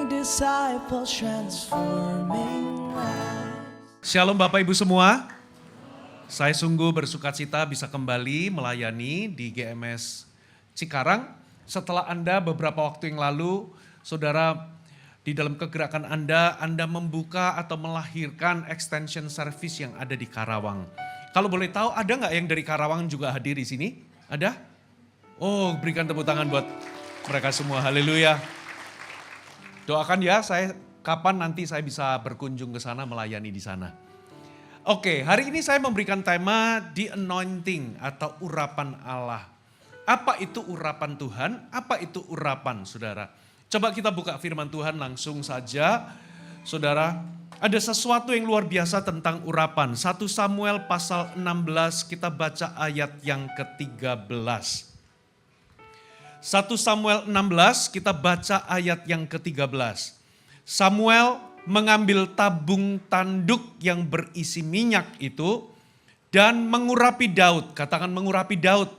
disciples, transforming lives. Shalom Bapak Ibu semua. Saya sungguh bersukacita bisa kembali melayani di GMS Cikarang. Setelah Anda beberapa waktu yang lalu, saudara, di dalam kegerakan Anda membuka atau melahirkan extension service yang ada di Karawang. Kalau boleh tahu, ada nggak yang dari Karawang juga hadir di sini? Ada? Oh, berikan tepuk tangan buat mereka semua. Haleluya. Doakan ya, kapan nanti saya bisa berkunjung ke sana, melayani di sana. Oke, hari ini saya memberikan tema The Anointing atau urapan Allah. Apa itu urapan Tuhan? Apa itu urapan, saudara? Coba kita buka firman Tuhan langsung saja, saudara. Ada sesuatu yang luar biasa tentang urapan. 1 Samuel pasal 16, kita baca ayat yang ke-13. 1 Samuel 16, kita baca ayat yang ke-13. Samuel mengambil tabung tanduk yang berisi minyak itu dan mengurapi Daud. Katakan mengurapi Daud.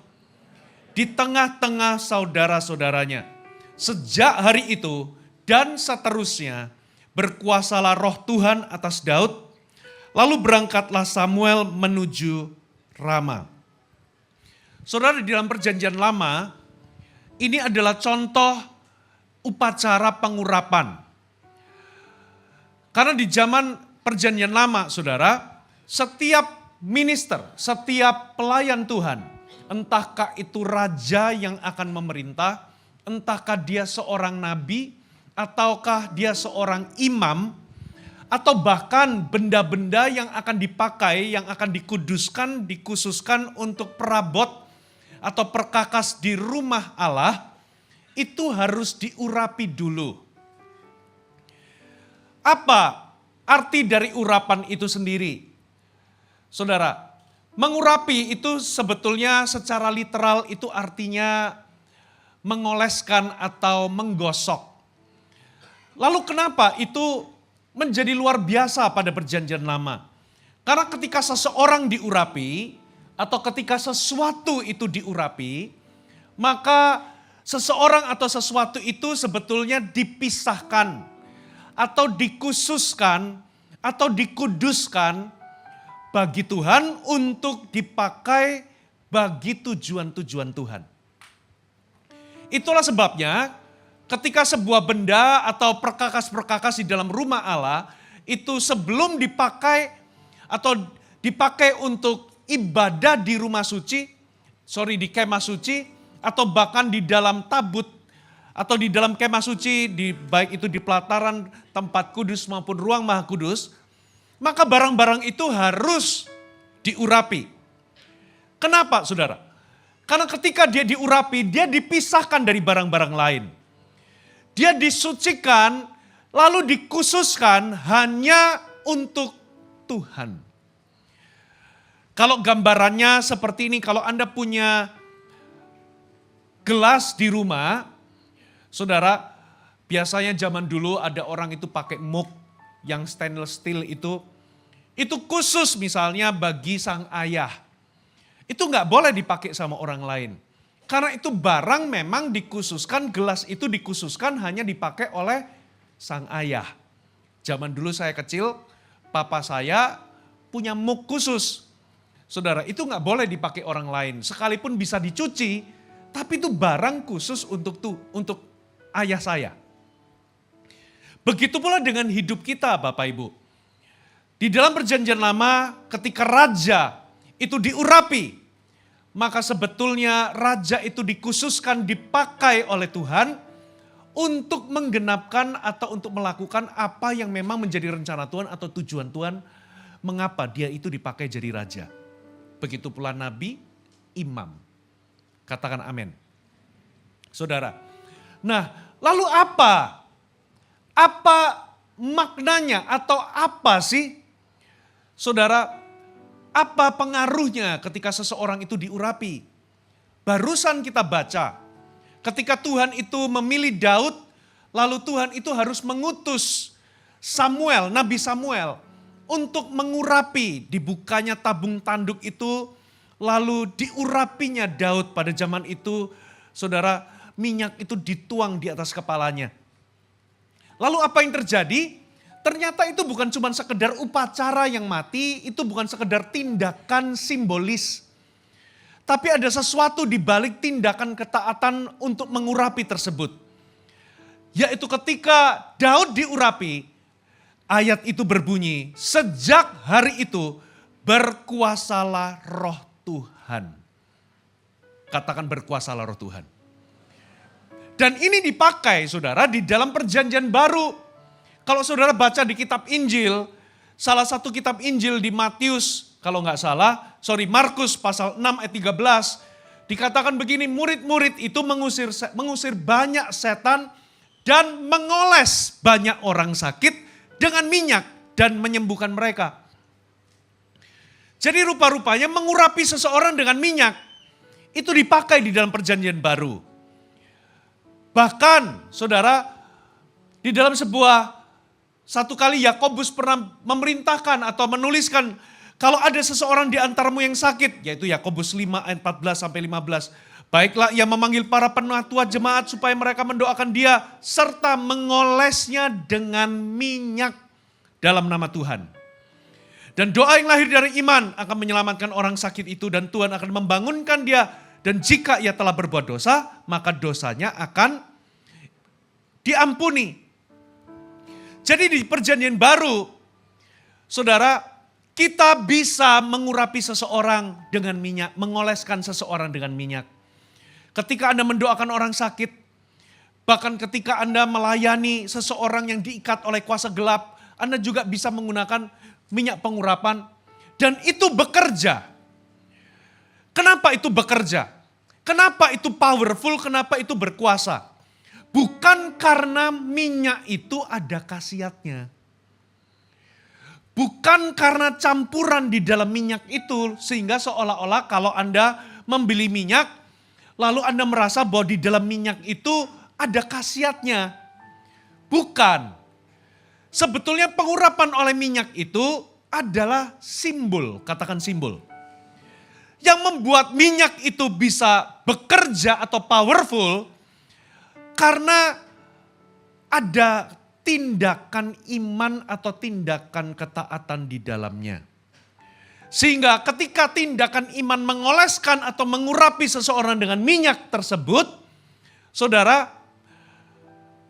Di tengah-tengah saudara-saudaranya. Sejak hari itu dan seterusnya berkuasalah roh Tuhan atas Daud. Lalu berangkatlah Samuel menuju Rama. Saudara, di dalam perjanjian lama, ini adalah contoh upacara pengurapan. Karena di zaman perjanjian lama, saudara, setiap minister, setiap pelayan Tuhan, entahkah itu raja yang akan memerintah, entahkah dia seorang nabi, ataukah dia seorang imam, atau bahkan benda-benda yang akan dipakai, yang akan dikuduskan, dikhususkan untuk perabot atau perkakas di rumah Allah, itu harus diurapi dulu. Apa arti dari urapan itu sendiri? Saudara, mengurapi itu sebetulnya secara literal itu artinya mengoleskan atau menggosok. Lalu kenapa itu menjadi luar biasa pada perjanjian lama? Karena ketika seseorang diurapi atau ketika sesuatu itu diurapi, maka seseorang atau sesuatu itu sebetulnya dipisahkan atau dikhususkan atau dikuduskan bagi Tuhan untuk dipakai bagi tujuan-tujuan Tuhan. Itulah sebabnya ketika sebuah benda atau perkakas-perkakas di dalam rumah Allah itu sebelum dipakai atau dipakai untuk ibadah di di kemah suci atau bahkan di dalam tabut atau di dalam kemah suci, baik itu di pelataran tempat kudus maupun ruang maha kudus, maka barang-barang itu harus diurapi. Kenapa, saudara? Karena ketika dia diurapi, dia dipisahkan dari barang-barang lain. Dia disucikan, lalu dikhususkan hanya untuk Tuhan. Kalau gambarannya seperti ini, kalau Anda punya gelas di rumah, saudara, biasanya zaman dulu ada orang itu pakai mug yang stainless steel itu khusus misalnya bagi sang ayah. Itu nggak boleh dipakai sama orang lain. Karena itu barang memang dikhususkan, gelas itu dikhususkan hanya dipakai oleh sang ayah. Zaman dulu saya kecil, papa saya punya mug khusus. Saudara, itu nggak boleh dipakai orang lain. Sekalipun bisa dicuci, tapi itu barang khusus untuk ayah saya. Begitu pula dengan hidup kita, Bapak Ibu. Di dalam perjanjian lama, ketika raja itu diurapi, maka sebetulnya raja itu dikhususkan, dipakai oleh Tuhan untuk menggenapkan atau untuk melakukan apa yang memang menjadi rencana Tuhan atau tujuan Tuhan, mengapa dia itu dipakai jadi raja. Begitu pula nabi, imam. Katakan amin. Saudara, nah lalu apa? Apa maknanya atau apa sih? Saudara, apa pengaruhnya ketika seseorang itu diurapi? Barusan kita baca, ketika Tuhan itu memilih Daud, lalu Tuhan itu harus mengutus Samuel, Nabi Samuel, untuk mengurapi dibukanya tabung tanduk itu, lalu diurapinya Daud pada zaman itu, saudara, minyak itu dituang di atas kepalanya. Lalu apa yang terjadi? Ternyata itu bukan cuma sekedar upacara yang mati, itu bukan sekedar tindakan simbolis. Tapi ada sesuatu di balik tindakan ketaatan untuk mengurapi tersebut. Yaitu ketika Daud diurapi, ayat itu berbunyi, sejak hari itu berkuasalah roh Tuhan. Katakan berkuasalah roh Tuhan. Dan ini dipakai saudara di dalam perjanjian baru. Kalau saudara baca di kitab Injil, salah satu kitab Injil di Matius, kalau nggak salah, Markus pasal 6 ayat 13, dikatakan begini, murid-murid itu mengusir banyak setan dan mengoles banyak orang sakit dengan minyak dan menyembuhkan mereka. Jadi rupa-rupanya mengurapi seseorang dengan minyak, itu dipakai di dalam perjanjian baru. Bahkan saudara, di dalam satu kali Yakobus pernah memerintahkan atau menuliskan, kalau ada seseorang di antaramu yang sakit, yaitu Yakobus 5 ayat 14 sampai 15. Baiklah ia memanggil para penatua jemaat supaya mereka mendoakan dia, serta mengolesnya dengan minyak dalam nama Tuhan. Dan doa yang lahir dari iman akan menyelamatkan orang sakit itu dan Tuhan akan membangunkan dia. Dan jika ia telah berbuat dosa, maka dosanya akan diampuni. Jadi di perjanjian baru, saudara, kita bisa mengurapi seseorang dengan minyak, mengoleskan seseorang dengan minyak. Ketika Anda mendoakan orang sakit, bahkan ketika Anda melayani seseorang yang diikat oleh kuasa gelap, Anda juga bisa menggunakan minyak pengurapan. Dan itu bekerja. Kenapa itu bekerja? Kenapa itu powerful? Kenapa itu berkuasa? Bukan karena minyak itu ada khasiatnya. Bukan karena campuran di dalam minyak itu sehingga seolah-olah kalau Anda membeli minyak, lalu Anda merasa bahwa di dalam minyak itu ada khasiatnya. Bukan. Sebetulnya pengurapan oleh minyak itu adalah simbol, katakan simbol. Yang membuat minyak itu bisa bekerja atau powerful karena ada tindakan iman atau tindakan ketaatan di dalamnya. Sehingga ketika tindakan iman mengoleskan atau mengurapi seseorang dengan minyak tersebut, saudara,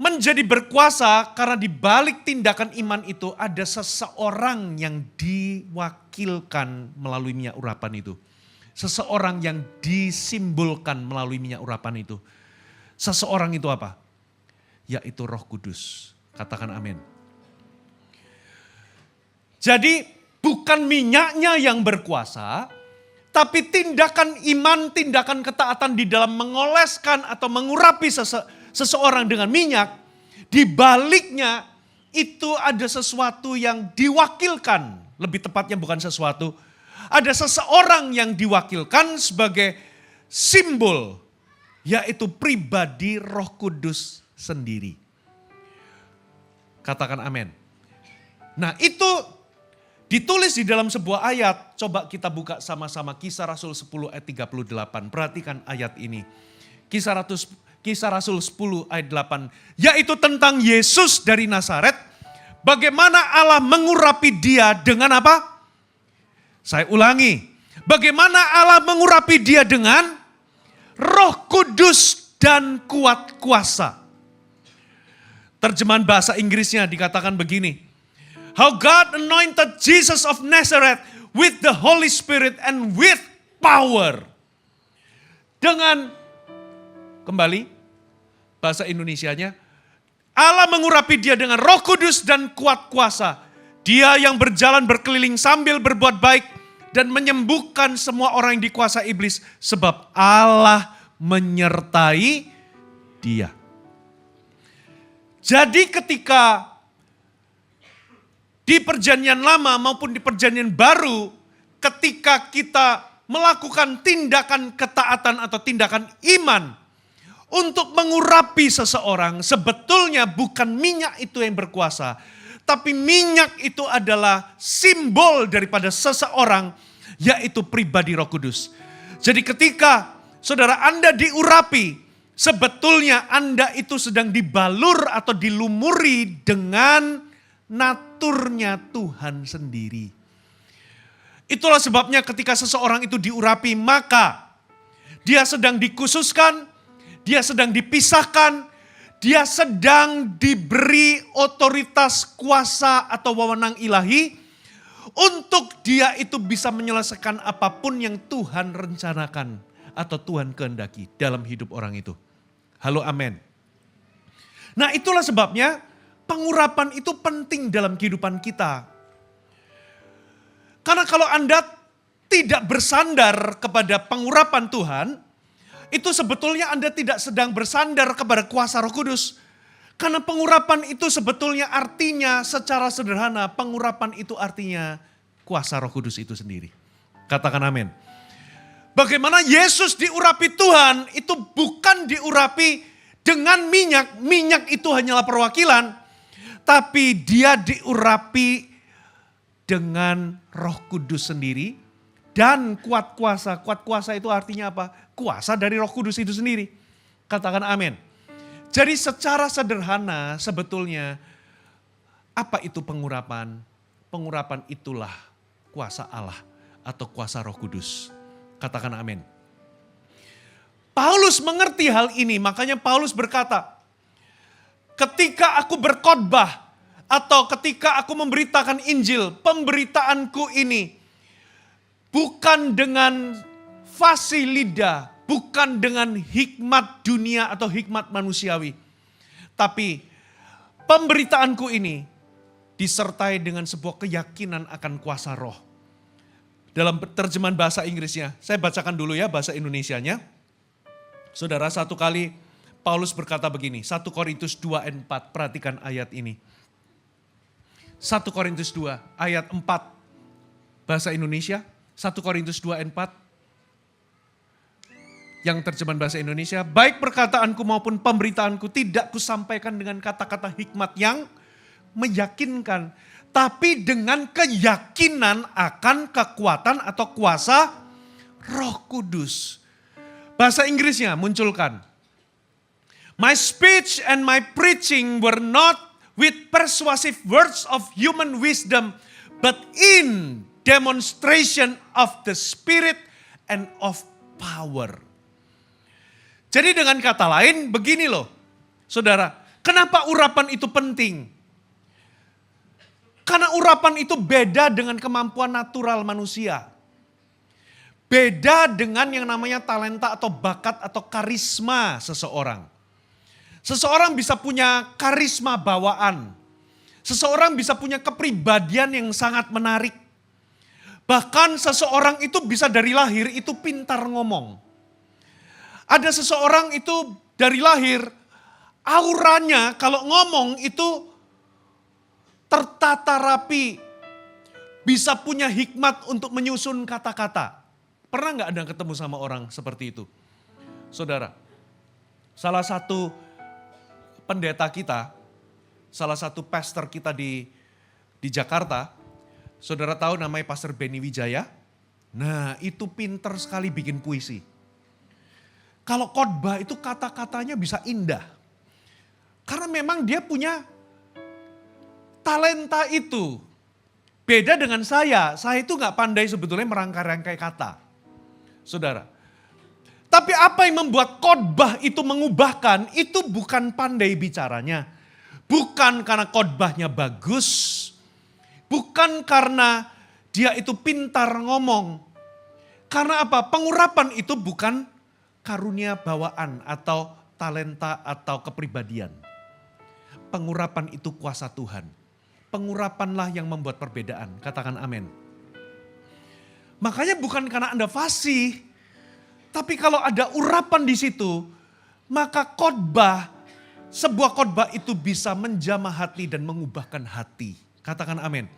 menjadi berkuasa karena di balik tindakan iman itu ada seseorang yang diwakilkan melalui minyak urapan itu. Seseorang yang disimbolkan melalui minyak urapan itu. Seseorang itu apa? Yaitu Roh Kudus. Katakan amin. Jadi bukan minyaknya yang berkuasa, tapi tindakan iman, tindakan ketaatan di dalam mengoleskan atau mengurapi seseorang dengan minyak, di baliknya itu ada sesuatu yang diwakilkan. Lebih tepatnya bukan sesuatu, ada seseorang yang diwakilkan sebagai simbol, yaitu pribadi Roh Kudus sendiri. Katakan amin. Nah itu ditulis di dalam sebuah ayat. Coba kita buka sama-sama Kisah Rasul 10 ayat 38. Perhatikan ayat ini. Kisah Rasul 10 ayat 8. Yaitu tentang Yesus dari Nazaret. Bagaimana Allah mengurapi dia dengan apa? Saya ulangi. Bagaimana Allah mengurapi dia dengan Roh Kudus dan kuat kuasa. Terjemahan bahasa Inggrisnya dikatakan begini. How God anointed Jesus of Nazareth with the Holy Spirit and with power. Dengan, kembali bahasa Indonesianya, Allah mengurapi dia dengan Roh Kudus dan kuat kuasa. Dia yang berjalan berkeliling sambil berbuat baik dan menyembuhkan semua orang yang dikuasai iblis. Sebab Allah menyertai dia. Jadi ketika di perjanjian lama maupun di perjanjian baru, ketika kita melakukan tindakan ketaatan atau tindakan iman untuk mengurapi seseorang, sebetulnya bukan minyak itu yang berkuasa, tapi minyak itu adalah simbol daripada seseorang, yaitu pribadi Roh Kudus. Jadi ketika saudara Anda diurapi, sebetulnya Anda itu sedang dibalur atau dilumuri dengan naturnya Tuhan sendiri. Itulah sebabnya ketika seseorang itu diurapi, maka dia sedang dikhususkan, dia sedang dipisahkan, dia sedang diberi otoritas, kuasa atau wewenang ilahi untuk dia itu bisa menyelesaikan apapun yang Tuhan rencanakan atau Tuhan kehendaki dalam hidup orang itu. Halo, amin. Nah, itulah sebabnya pengurapan itu penting dalam kehidupan kita. Karena kalau Anda tidak bersandar kepada pengurapan Tuhan, itu sebetulnya Anda tidak sedang bersandar kepada kuasa Roh Kudus. Karena pengurapan itu sebetulnya artinya secara sederhana, pengurapan itu artinya kuasa Roh Kudus itu sendiri. Katakan amin. Bagaimana Yesus diurapi Tuhan itu bukan diurapi dengan minyak. Minyak itu hanyalah perwakilan. Tapi dia diurapi dengan Roh Kudus sendiri. Dan kuat kuasa. Kuat kuasa itu artinya apa? Kuasa dari Roh Kudus itu sendiri. Katakan amin. Jadi secara sederhana sebetulnya apa itu pengurapan? Pengurapan itulah kuasa Allah atau kuasa Roh Kudus. Katakan amin. Paulus mengerti hal ini, makanya Paulus berkata, ketika aku berkhotbah atau ketika aku memberitakan Injil, pemberitaanku ini bukan dengan fasih lidah, bukan dengan hikmat dunia atau hikmat manusiawi. Tapi pemberitaanku ini disertai dengan sebuah keyakinan akan kuasa Roh. Dalam terjemahan bahasa Inggrisnya, saya bacakan dulu ya bahasa Indonesianya. Saudara, satu kali Paulus berkata begini, 1 Korintus 2 ayat 4, perhatikan ayat ini. 1 Korintus 2 ayat 4, bahasa Indonesia, 1 Korintus 2 ayat 4. Yang terjemahan bahasa Indonesia, baik perkataanku maupun pemberitaanku tidak kusampaikan dengan kata-kata hikmat yang meyakinkan, tapi dengan keyakinan akan kekuatan atau kuasa Roh Kudus. Bahasa Inggrisnya munculkan. My speech and my preaching were not with persuasive words of human wisdom, but in demonstration of the Spirit and of power. Jadi dengan kata lain begini loh, saudara, kenapa urapan itu penting? Karena urapan itu beda dengan kemampuan natural manusia. Beda dengan yang namanya talenta atau bakat atau karisma seseorang. Seseorang bisa punya karisma bawaan. Seseorang bisa punya kepribadian yang sangat menarik. Bahkan seseorang itu bisa dari lahir itu pintar ngomong. Ada seseorang itu dari lahir auranya kalau ngomong itu tertata rapi, bisa punya hikmat untuk menyusun kata-kata. Pernah nggak Anda ketemu sama orang seperti itu? Saudara, salah satu pendeta kita, salah satu pastor kita di Jakarta, saudara tahu namanya Pastor Benny Wijaya? Nah, itu pinter sekali bikin puisi. Kalau khotbah itu kata-katanya bisa indah. Karena memang dia punya talenta itu. Beda dengan saya itu gak pandai sebetulnya merangkai-rangkai kata. Saudara. Tapi apa yang membuat khotbah itu mengubahkan, itu bukan pandai bicaranya. Bukan karena khotbahnya bagus. Bukan karena dia itu pintar ngomong. Karena apa? Pengurapan itu bukan karunia bawaan atau talenta atau kepribadian. Pengurapan itu kuasa Tuhan. Pengurapanlah yang membuat perbedaan. Katakan amin. Makanya bukan karena Anda fasih, tapi kalau ada urapan di situ, maka khotbah, sebuah khotbah itu bisa menjamah hati dan mengubahkan hati. Katakan amin.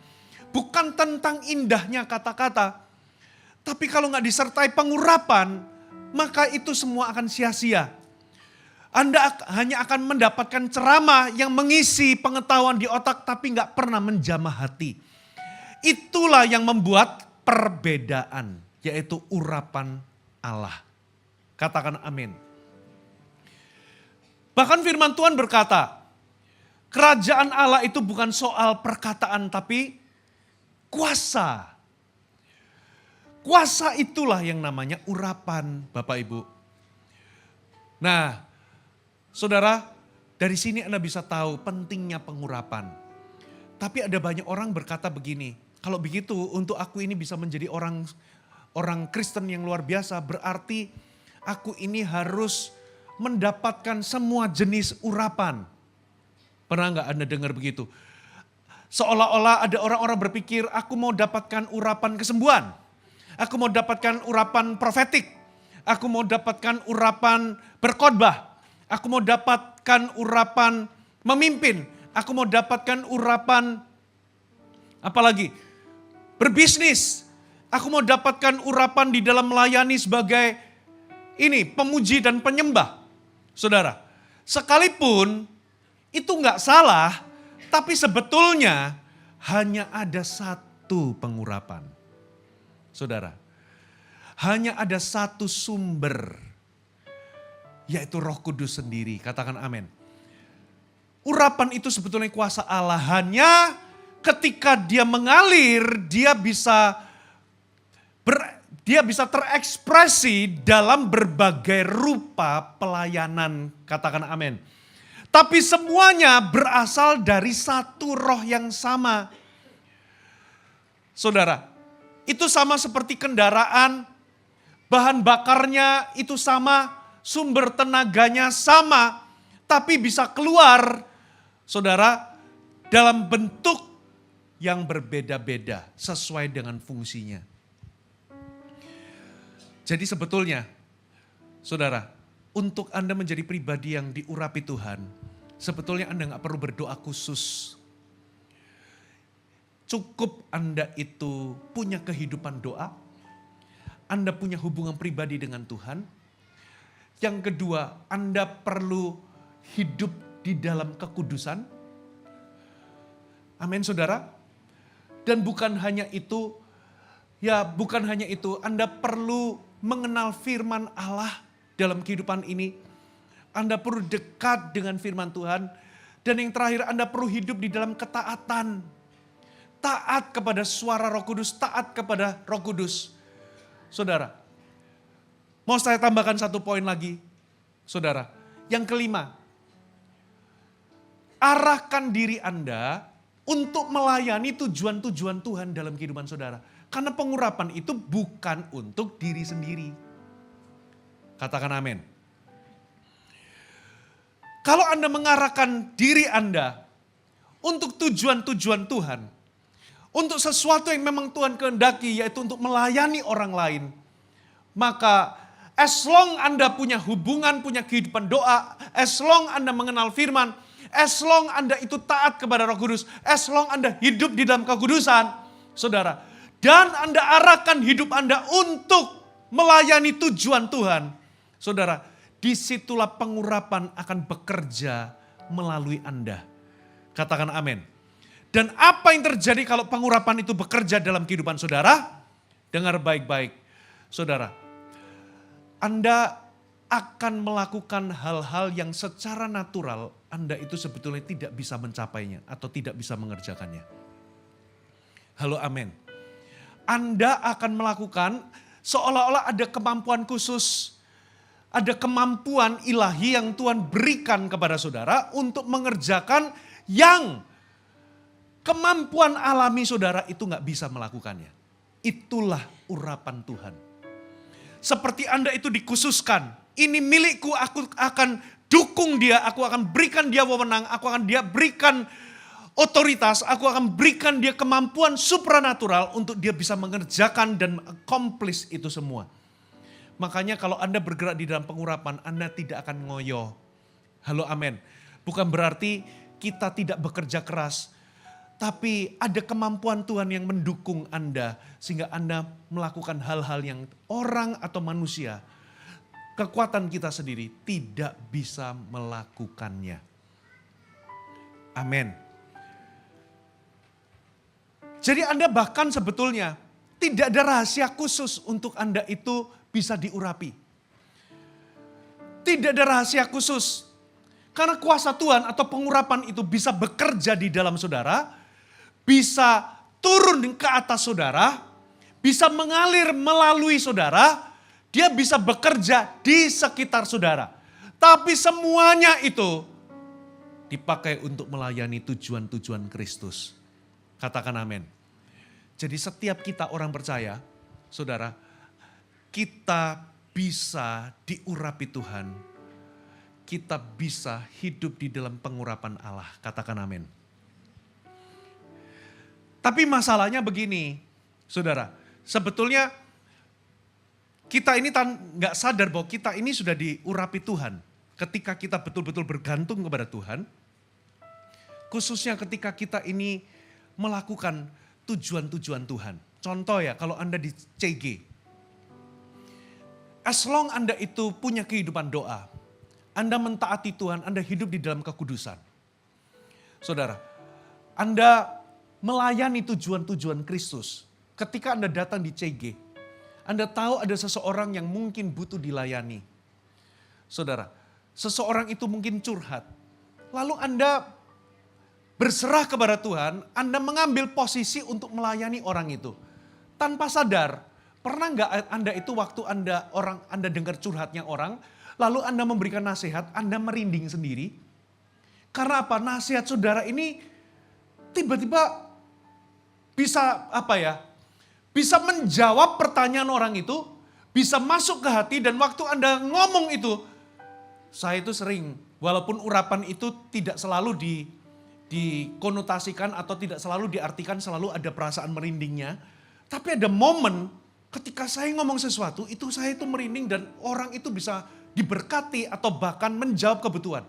Bukan tentang indahnya kata-kata, tapi kalau nggak disertai pengurapan, maka itu semua akan sia-sia. Anda hanya akan mendapatkan ceramah yang mengisi pengetahuan di otak tapi nggak pernah menjamah hati. Itulah yang membuat perbedaan, yaitu urapan Allah. Katakan amin. Bahkan firman Tuhan berkata, kerajaan Allah itu bukan soal perkataan tapi kuasa. Kuasa itulah yang namanya urapan, Bapak Ibu. Nah, saudara, dari sini Anda bisa tahu pentingnya pengurapan. Tapi ada banyak orang berkata begini, kalau begitu untuk aku ini bisa menjadi orang Kristen yang luar biasa, berarti aku ini harus mendapatkan semua jenis urapan. Pernah nggak Anda dengar begitu? Seolah-olah ada orang-orang berpikir, aku mau dapatkan urapan kesembuhan. Aku mau dapatkan urapan profetik. Aku mau dapatkan urapan berkhotbah. Aku mau dapatkan urapan memimpin. Aku mau dapatkan urapan apalagi? Berbisnis. Aku mau dapatkan urapan di dalam melayani sebagai pemuji dan penyembah. Saudara, sekalipun itu nggak salah, tapi sebetulnya hanya ada satu pengurapan. Saudara, hanya ada satu sumber, yaitu Roh Kudus sendiri. Katakan amin. Urapan itu sebetulnya kuasa Allah, hanya ketika dia mengalir, dia bisa terekspresi dalam berbagai rupa pelayanan. Katakan amin. Tapi semuanya berasal dari satu roh yang sama. Saudara, itu sama seperti kendaraan, bahan bakarnya itu sama, sumber tenaganya sama, tapi bisa keluar, saudara, dalam bentuk yang berbeda-beda sesuai dengan fungsinya. Jadi sebetulnya, saudara, untuk Anda menjadi pribadi yang diurapi Tuhan, sebetulnya Anda gak perlu berdoa khusus. Cukup Anda itu punya kehidupan doa, Anda punya hubungan pribadi dengan Tuhan. Yang kedua, Anda perlu hidup di dalam kekudusan. Amin, saudara. Dan bukan hanya itu, Anda perlu mengenal firman Allah dalam kehidupan ini. Anda perlu dekat dengan firman Tuhan. Dan yang terakhir, Anda perlu hidup di dalam ketaatan. Taat kepada suara Roh Kudus, taat kepada Roh Kudus. Saudara, mau saya tambahkan satu poin lagi. Saudara, yang kelima, arahkan diri Anda untuk melayani tujuan-tujuan Tuhan dalam kehidupan saudara. Karena pengurapan itu bukan untuk diri sendiri. Katakan amin. Kalau Anda mengarahkan diri Anda untuk tujuan-tujuan Tuhan, untuk sesuatu yang memang Tuhan kehendaki, yaitu untuk melayani orang lain, maka as long Anda punya hubungan, punya kehidupan doa, as long Anda mengenal firman, as long Anda itu taat kepada Roh Kudus, as long Anda hidup di dalam kekudusan, saudara, dan Anda arahkan hidup Anda untuk melayani tujuan Tuhan, saudara, disitulah pengurapan akan bekerja melalui Anda. Katakan amin. Dan apa yang terjadi kalau pengurapan itu bekerja dalam kehidupan saudara? Dengar baik-baik, saudara. Anda akan melakukan hal-hal yang secara natural Anda itu sebetulnya tidak bisa mencapainya atau tidak bisa mengerjakannya. Halo, amin. Anda akan melakukan seolah-olah ada kemampuan khusus, ada kemampuan ilahi yang Tuhan berikan kepada saudara untuk mengerjakan yang kemampuan alami saudara itu gak bisa melakukannya. Itulah urapan Tuhan. Seperti Anda itu dikhususkan, ini milikku, aku akan dukung dia, aku akan berikan dia wewenang, aku akan berikan otoritas, aku akan berikan dia kemampuan supranatural untuk dia bisa mengerjakan dan accomplish itu semua. Makanya kalau Anda bergerak di dalam pengurapan, Anda tidak akan ngoyo. Halo, amin. Bukan berarti kita tidak bekerja keras, tapi ada kemampuan Tuhan yang mendukung Anda sehingga Anda melakukan hal-hal yang orang atau manusia, kekuatan kita sendiri tidak bisa melakukannya. Amin. Jadi Anda bahkan sebetulnya tidak ada rahasia khusus untuk Anda itu bisa diurapi. Tidak ada rahasia khusus. Karena kuasa Tuhan atau pengurapan itu bisa bekerja di dalam saudara, bisa turun ke atas saudara, bisa mengalir melalui saudara, dia bisa bekerja di sekitar saudara. Tapi semuanya itu dipakai untuk melayani tujuan-tujuan Kristus. Katakan amin. Jadi setiap kita orang percaya, saudara, kita bisa diurapi Tuhan. Kita bisa hidup di dalam pengurapan Allah. Katakan amin. Tapi masalahnya begini, saudara. Sebetulnya kita ini nggak sadar bahwa kita ini sudah diurapi Tuhan. Ketika kita betul-betul bergantung kepada Tuhan. Khususnya ketika kita ini melakukan tujuan-tujuan Tuhan. Contoh ya, kalau Anda di CG. As long Anda itu punya kehidupan doa. Anda mentaati Tuhan, Anda hidup di dalam kekudusan. Saudara, Anda melayani tujuan-tujuan Kristus. Ketika Anda datang di CG, Anda tahu ada seseorang yang mungkin butuh dilayani. Saudara, seseorang itu mungkin curhat. Lalu Anda berserah kepada Tuhan, Anda mengambil posisi untuk melayani orang itu. Tanpa sadar, pernah nggak Anda itu waktu Anda dengar curhatnya orang, lalu Anda memberikan nasihat, Anda merinding sendiri. Karena apa? Nasihat saudara ini tiba-tiba bisa bisa menjawab pertanyaan orang itu, bisa masuk ke hati dan waktu Anda ngomong itu, saya itu sering, walaupun urapan itu tidak selalu dikonotasikan atau tidak selalu diartikan selalu ada perasaan merindingnya, tapi ada momen ketika saya ngomong sesuatu, itu saya itu merinding dan orang itu bisa diberkati atau bahkan menjawab kebutuhan.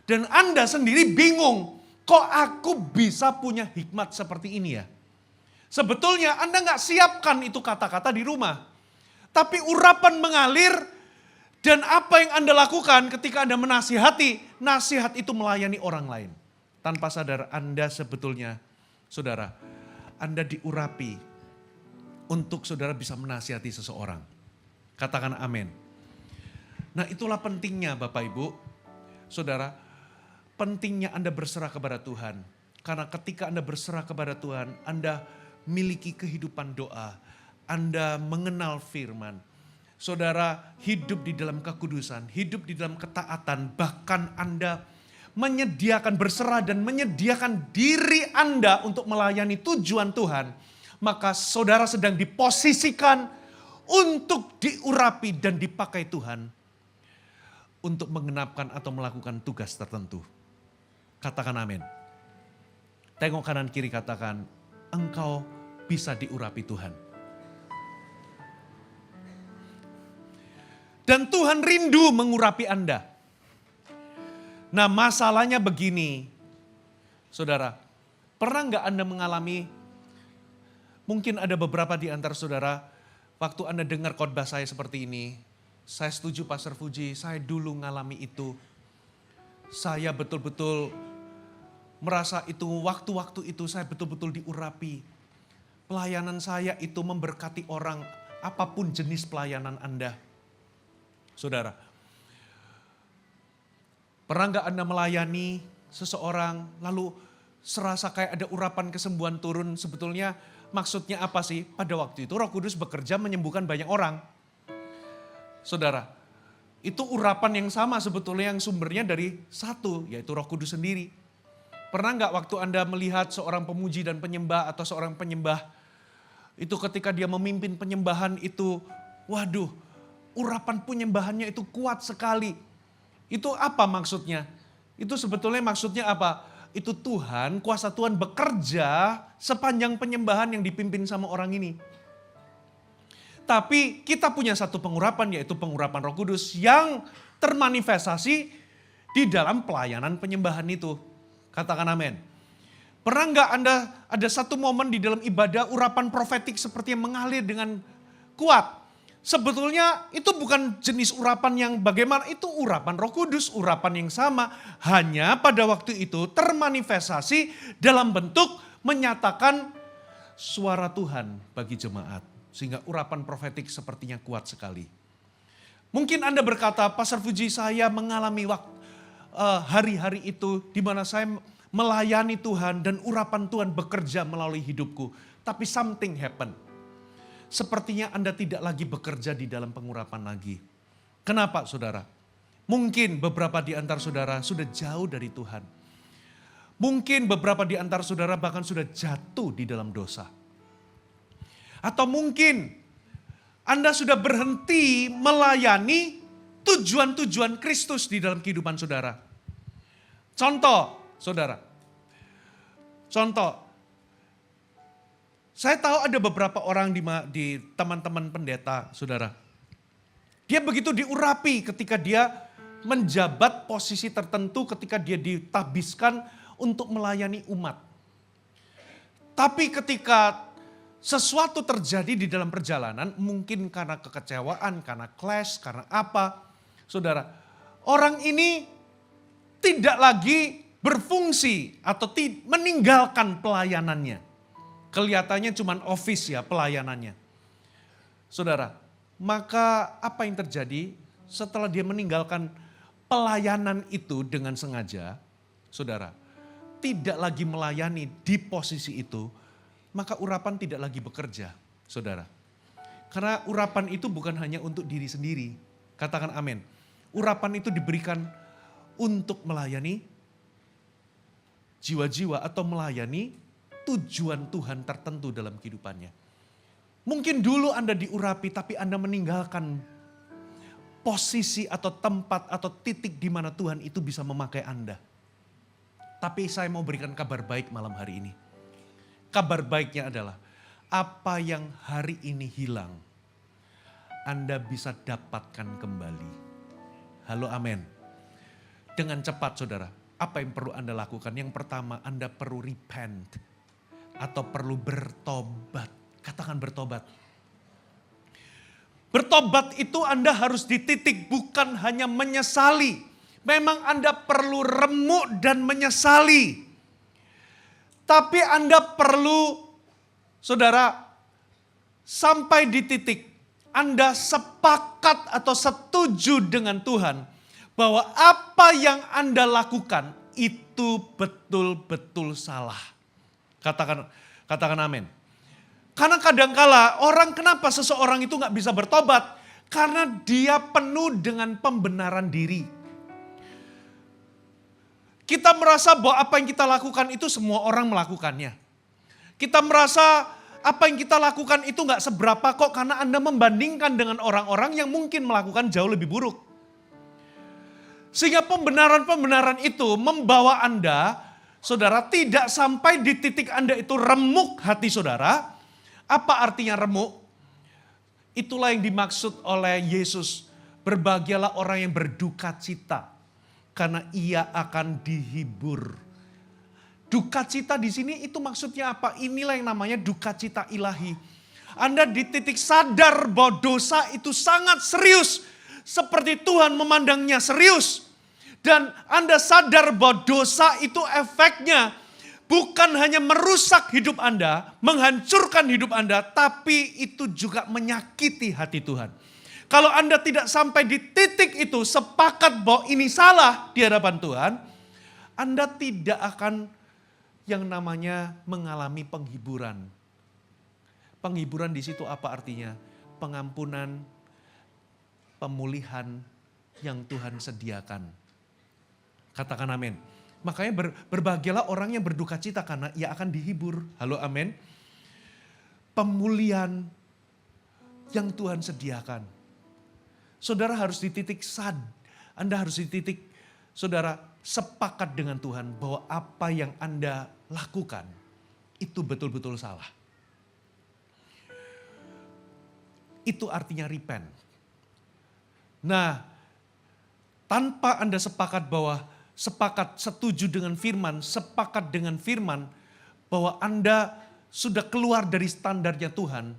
Dan Anda sendiri bingung, kok aku bisa punya hikmat seperti ini ya? Sebetulnya Anda nggak siapkan itu kata-kata di rumah. Tapi urapan mengalir dan apa yang Anda lakukan ketika Anda menasihati, nasihat itu melayani orang lain. Tanpa sadar Anda sebetulnya, saudara, Anda diurapi untuk saudara bisa menasihati seseorang. Katakan amin. Nah itulah pentingnya Bapak Ibu, saudara, pentingnya Anda berserah kepada Tuhan. Karena ketika Anda berserah kepada Tuhan, Anda miliki kehidupan doa. Anda mengenal firman. Saudara hidup di dalam kekudusan, hidup di dalam ketaatan. Bahkan Anda menyediakan berserah dan menyediakan diri Anda untuk melayani tujuan Tuhan. Maka saudara sedang diposisikan untuk diurapi dan dipakai Tuhan. Untuk menggenapkan atau melakukan tugas tertentu. Katakan amin. Tengok kanan kiri katakan, engkau bisa diurapi Tuhan. Dan Tuhan rindu mengurapi Anda. Nah masalahnya begini, saudara. Pernah nggak Anda mengalami, mungkin ada beberapa di antara saudara, waktu Anda dengar khotbah saya seperti ini, saya setuju Pastor Fuji, saya dulu ngalami itu. Saya betul-betul merasa itu, waktu-waktu itu saya betul-betul diurapi. Pelayanan saya itu memberkati orang, apapun jenis pelayanan Anda. Saudara, pernah nggak Anda melayani seseorang, lalu serasa kayak ada urapan kesembuhan turun, sebetulnya maksudnya apa sih? Pada waktu itu Roh Kudus bekerja menyembuhkan banyak orang. Saudara, itu urapan yang sama sebetulnya yang sumbernya dari satu, yaitu Roh Kudus sendiri. Pernah nggak waktu Anda melihat seorang pemuji dan penyembah atau seorang penyembah, itu ketika dia memimpin penyembahan itu, waduh, urapan penyembahannya itu kuat sekali. Itu apa maksudnya? Itu sebetulnya maksudnya apa? Itu Tuhan, kuasa Tuhan bekerja sepanjang penyembahan yang dipimpin sama orang ini. Tapi kita punya satu pengurapan, yaitu pengurapan Roh Kudus yang termanifestasi di dalam pelayanan penyembahan itu. Katakan amin. Pernah nggak Anda ada satu momen di dalam ibadah urapan profetik seperti yang mengalir dengan kuat? Sebetulnya itu bukan jenis urapan yang bagaimana, itu urapan Roh Kudus, urapan yang sama. Hanya pada waktu itu termanifestasi dalam bentuk menyatakan suara Tuhan bagi jemaat. Sehingga urapan profetik sepertinya kuat sekali. Mungkin Anda berkata, Pastor Fuji, saya mengalami hari-hari itu di mana saya melayani Tuhan dan urapan Tuhan bekerja melalui hidupku. Tapi something happen. Sepertinya Anda tidak lagi bekerja di dalam pengurapan lagi. Kenapa saudara? Mungkin beberapa di antara saudara sudah jauh dari Tuhan. Mungkin beberapa di antara saudara bahkan sudah jatuh di dalam dosa. Atau mungkin Anda sudah berhenti melayani tujuan-tujuan Kristus di dalam kehidupan saudara. Contoh, saudara. Contoh. Saya tahu ada beberapa orang di teman-teman pendeta, saudara. Dia begitu diurapi ketika dia menjabat posisi tertentu, ketika dia ditabiskan untuk melayani umat. Tapi ketika sesuatu terjadi di dalam perjalanan, mungkin karena kekecewaan, karena clash, karena apa, saudara. Orang ini tidak lagi berfungsi atau meninggalkan pelayanannya. Kelihatannya cuma office ya pelayanannya. Saudara, maka apa yang terjadi setelah dia meninggalkan pelayanan itu dengan sengaja, saudara, tidak lagi melayani di posisi itu, maka urapan tidak lagi bekerja, saudara. Karena urapan itu bukan hanya untuk diri sendiri, katakan amin. Urapan itu diberikan untuk melayani jiwa-jiwa atau melayani tujuan Tuhan tertentu dalam kehidupannya. Mungkin dulu Anda diurapi tapi Anda meninggalkan posisi atau tempat atau titik di mana Tuhan itu bisa memakai Anda. Tapi saya mau berikan kabar baik malam hari ini. Kabar baiknya adalah apa yang hari ini hilang, Anda bisa dapatkan kembali. Halo amin. Dengan cepat saudara, apa yang perlu Anda lakukan? Yang pertama, Anda perlu repent. Atau perlu bertobat. Katakan bertobat. Bertobat itu Anda harus dititik, bukan hanya menyesali. Memang Anda perlu remuk dan menyesali. Tapi Anda perlu, saudara, sampai di titik Anda sepakat atau setuju dengan Tuhan bahwa apa yang Anda lakukan itu betul-betul salah. Katakan amin. Karena kadangkala orang, kenapa seseorang itu gak bisa bertobat? Karena dia penuh dengan pembenaran diri. Kita merasa bahwa apa yang kita lakukan itu semua orang melakukannya. Kita merasa apa yang kita lakukan itu gak seberapa kok, karena Anda membandingkan dengan orang-orang yang mungkin melakukan jauh lebih buruk. Sehingga pembenaran-pembenaran itu membawa Anda, saudara, tidak sampai di titik Anda itu remuk hati saudara. Apa artinya remuk? Itulah yang dimaksud oleh Yesus. Berbahagialah orang yang berduka cita, karena ia akan dihibur. Duka cita di sini itu maksudnya apa? Inilah yang namanya duka cita ilahi. Anda di titik sadar bahwa dosa itu sangat serius. Seperti Tuhan memandangnya serius. Dan Anda sadar bahwa dosa itu efeknya bukan hanya merusak hidup Anda, menghancurkan hidup Anda, tapi itu juga menyakiti hati Tuhan. Kalau Anda tidak sampai di titik itu, sepakat bahwa ini salah di hadapan Tuhan, Anda tidak akan yang namanya mengalami penghiburan. Penghiburan di situ apa artinya? Pengampunan, pemulihan yang Tuhan sediakan. Katakan amin. Makanya berbahagialah orang yang berduka cita karena ia akan dihibur. Halo amin. Pemulihan yang Tuhan sediakan. Saudara harus di titik Anda harus di titik, saudara, sepakat dengan Tuhan bahwa apa yang Anda lakukan itu betul-betul salah. Itu artinya repent. Nah, tanpa Anda sepakat setuju dengan firman, sepakat dengan firman bahwa Anda sudah keluar dari standarnya Tuhan,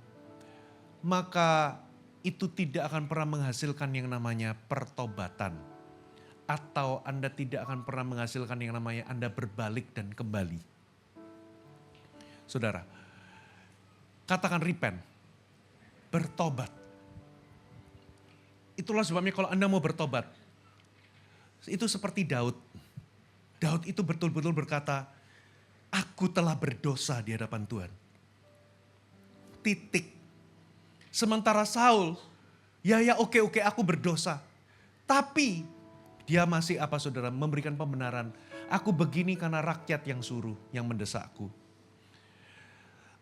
maka itu tidak akan pernah menghasilkan yang namanya pertobatan. Atau Anda tidak akan pernah menghasilkan yang namanya Anda berbalik dan kembali. Saudara, katakan repent, bertobat. Itulah sebabnya kalau Anda mau bertobat, itu seperti Daud. Daud itu betul-betul berkata, aku telah berdosa di hadapan Tuhan. Titik. Sementara Saul, ya oke aku berdosa. Tapi dia masih apa saudara, memberikan pembenaran. Aku begini karena rakyat yang suruh, yang mendesakku.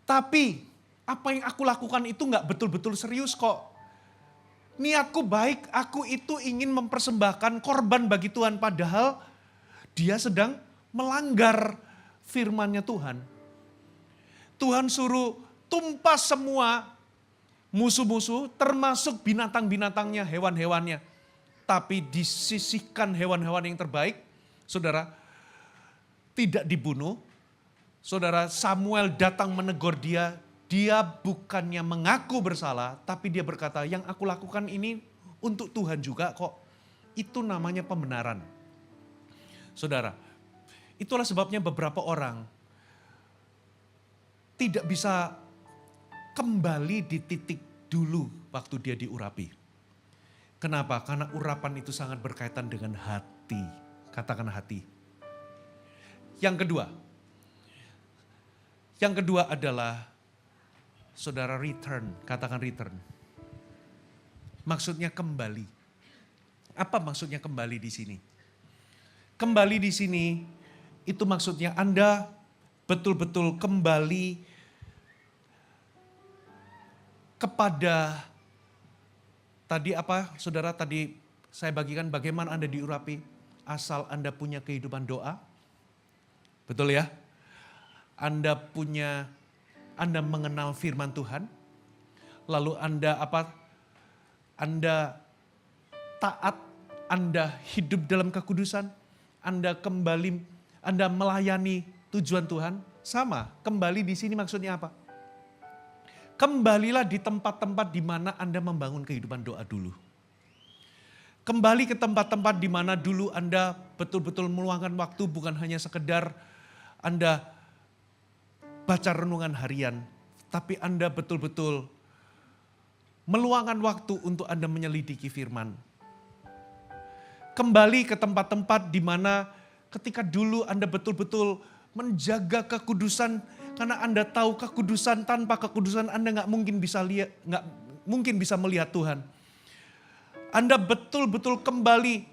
Tapi apa yang aku lakukan itu gak betul-betul serius kok. Niatku baik, aku itu ingin mempersembahkan korban bagi Tuhan. Padahal dia sedang melanggar firman-Nya Tuhan. Tuhan suruh tumpas semua musuh-musuh termasuk binatang-binatangnya, hewan-hewannya. Tapi disisihkan hewan-hewan yang terbaik, saudara, tidak dibunuh. Saudara, Samuel datang menegur dia. Dia bukannya mengaku bersalah, tapi dia berkata, yang aku lakukan ini untuk Tuhan juga kok. Itu namanya pembenaran. Saudara, itulah sebabnya beberapa orang tidak bisa kembali di titik dulu waktu dia diurapi. Kenapa? Karena urapan itu sangat berkaitan dengan hati. Katakan hati. Yang kedua adalah saudara return, katakan return. Maksudnya kembali. Apa maksudnya kembali di sini? Kembali di sini itu maksudnya Anda betul-betul kembali kepada tadi apa saudara tadi saya bagikan bagaimana Anda diurapi asal Anda punya kehidupan doa. Betul ya? Anda mengenal firman Tuhan, lalu Anda taat, Anda hidup dalam kekudusan, Anda melayani tujuan Tuhan. Sama, kembali di sini maksudnya apa? Kembalilah di tempat-tempat di mana Anda membangun kehidupan doa dulu. Kembali ke tempat-tempat di mana dulu Anda betul-betul meluangkan waktu, bukan hanya sekedar Anda baca renungan harian, tapi Anda betul-betul meluangkan waktu untuk Anda menyelidiki firman. Kembali ke tempat-tempat di mana ketika dulu Anda betul-betul menjaga kekudusan, karena Anda tahu kekudusan, tanpa kekudusan Anda nggak mungkin bisa melihat Tuhan. Anda betul-betul kembali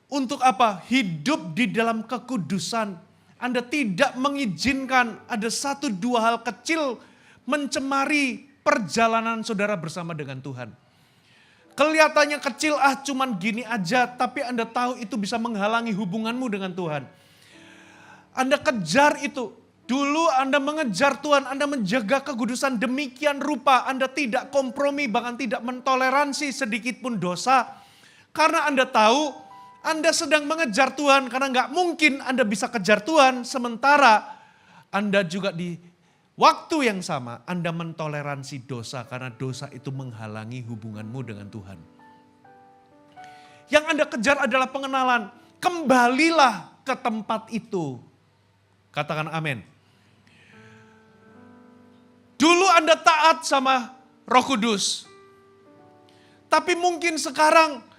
untuk apa? Hidup di dalam kekudusan. Anda tidak mengizinkan ada 1-2 hal kecil mencemari perjalanan saudara bersama dengan Tuhan. Kelihatannya kecil, cuman gini aja, tapi Anda tahu itu bisa menghalangi hubunganmu dengan Tuhan. Anda kejar itu. Dulu Anda mengejar Tuhan, Anda menjaga kekudusan demikian rupa, Anda tidak kompromi, bahkan tidak mentoleransi sedikit pun dosa. Karena Anda tahu Anda sedang mengejar Tuhan, karena nggak mungkin Anda bisa kejar Tuhan, sementara Anda juga di waktu yang sama Anda mentoleransi dosa, karena dosa itu menghalangi hubunganmu dengan Tuhan. Yang Anda kejar adalah pengenalan. Kembalilah ke tempat itu. Katakan amin. Dulu Anda taat sama Roh Kudus. Tapi mungkin sekarang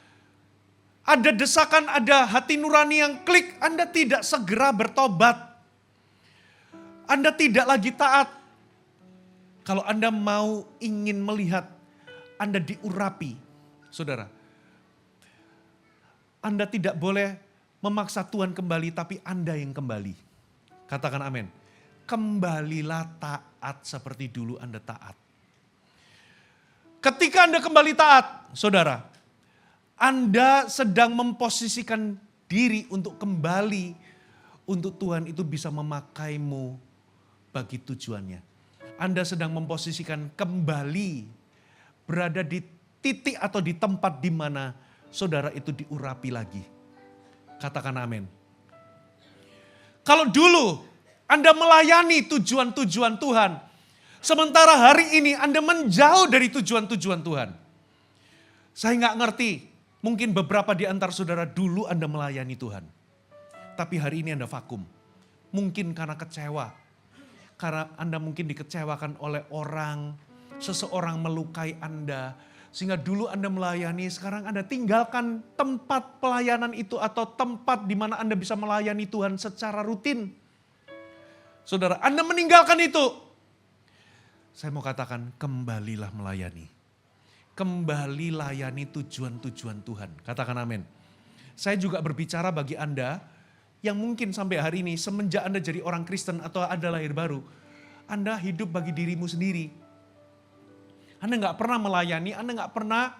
ada desakan, ada hati nurani yang klik, Anda tidak segera bertobat. Anda tidak lagi taat. Kalau Anda ingin melihat Anda diurapi, saudara, Anda tidak boleh memaksa Tuhan kembali, tapi Anda yang kembali. Katakan amin. Kembalilah taat seperti dulu Anda taat. Ketika Anda kembali taat, saudara, Anda sedang memposisikan diri untuk kembali untuk Tuhan itu bisa memakaimu bagi tujuannya. Anda sedang memposisikan kembali berada di titik atau di tempat di mana saudara itu diurapi lagi. Katakan amin. Kalau dulu Anda melayani tujuan-tujuan Tuhan, sementara hari ini Anda menjauh dari tujuan-tujuan Tuhan. Saya nggak ngerti. Mungkin beberapa di antara saudara dulu Anda melayani Tuhan. Tapi hari ini Anda vakum. Mungkin karena kecewa. Karena Anda mungkin dikecewakan oleh orang. Seseorang melukai Anda. Sehingga dulu Anda melayani, sekarang Anda tinggalkan tempat pelayanan itu atau tempat di mana Anda bisa melayani Tuhan secara rutin. Saudara, Anda meninggalkan itu. Saya mau katakan, kembalilah melayani. Kembali layani tujuan-tujuan Tuhan. Katakan amin. Saya juga berbicara bagi Anda yang mungkin sampai hari ini semenjak Anda jadi orang Kristen atau Anda lahir baru, Anda hidup bagi dirimu sendiri. Anda nggak pernah melayani, Anda nggak pernah